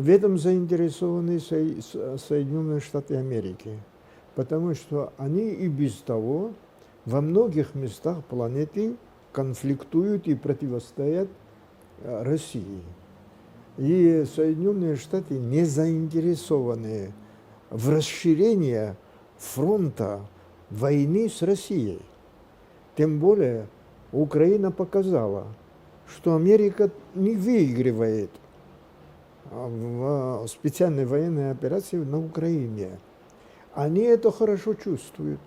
В этом заинтересованы Соединенные Штаты Америки, потому что они и без того во многих местах планеты конфликтуют и противостоят России. И Соединенные Штаты не заинтересованы в расширении фронта войны с Россией. Тем более Украина показала, что Америка не выигрывает в специальной военной операции на Украине. Они это хорошо чувствуют,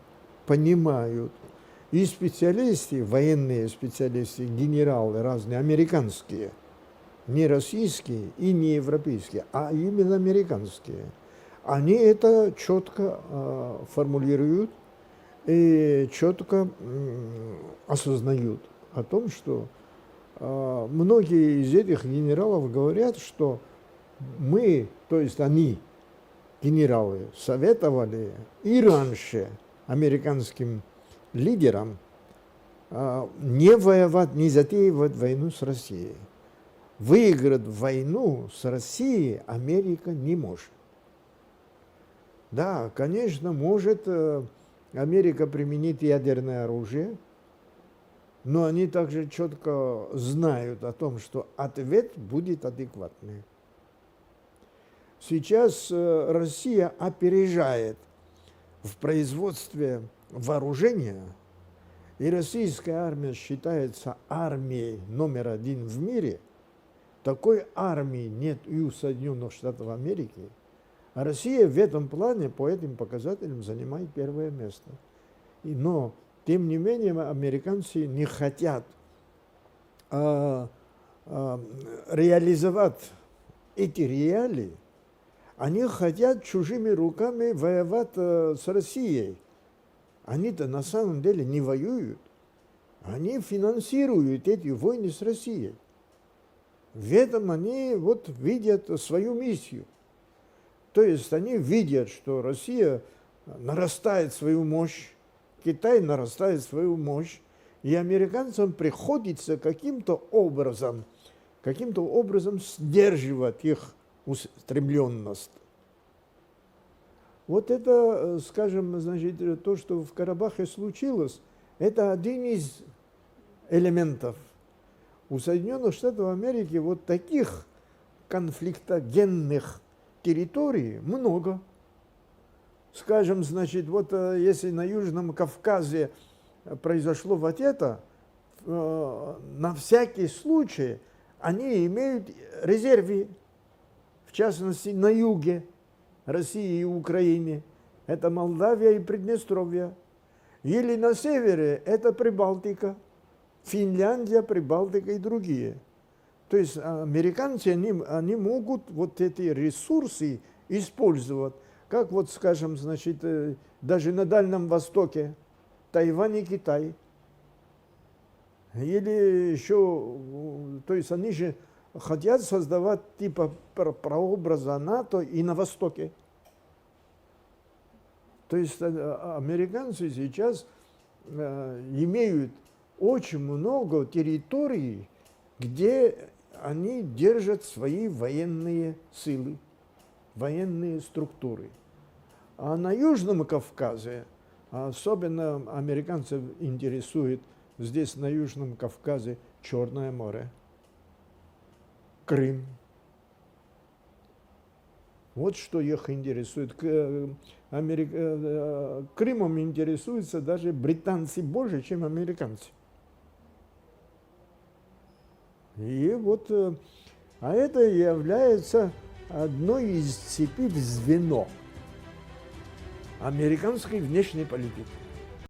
понимают. И специалисты, военные специалисты, генералы разные, американские, не российские и не европейские, а именно американские, они это четко формулируют и четко осознают о том, что многие из этих генералов говорят, что мы, то есть они, генералы, советовали и раньше американским лидерам не воевать, не затеивать войну с Россией. Выиграть войну с Россией Америка не может. Да, конечно, может Америка применить ядерное оружие, но они также четко знают о том, что ответ будет адекватный. Сейчас Россия опережает в производстве вооружения, и российская армия считается армией номер один в мире. Такой армии нет и у Соединенных Штатов Америки. А Россия в этом плане, по этим показателям, занимает первое место. Но, тем не менее, американцы не хотят реализовать эти реалии. Они хотят чужими руками воевать с Россией. Они-то на самом деле не воюют. Они финансируют эти войны с Россией. В этом они вот видят свою миссию. То есть они видят, что Россия нарастает свою мощь, Китай нарастает свою мощь, и американцам приходится каким-то образом сдерживать их устремленность. Вот это, скажем, значит, то, что в Карабахе случилось, это один из элементов. У Соединенных Штатов Америки вот таких конфликтогенных территорий много. Скажем, значит, вот если на Южном Кавказе произошло вот это, на всякий случай они имеют резервы, в частности, на юге России и Украины. Это Молдавия и Приднестровье. Или на севере это Прибалтика, Финляндия, Прибалтика и другие. То есть американцы, они могут вот эти ресурсы использовать, как вот, скажем, значит, даже на Дальнем Востоке, Тайвань и Китай. Или еще, то есть они же хотят создавать типа прообраза НАТО и на Востоке. То есть американцы сейчас имеют очень много территорий, где они держат свои военные силы, военные структуры. А на Южном Кавказе, особенно американцев интересует здесь на Южном Кавказе Черное море, Крым. Вот что их интересует. Крымом интересуются даже британцы больше, чем американцы. И вот, а это является одной из цепи звено американской внешней политики.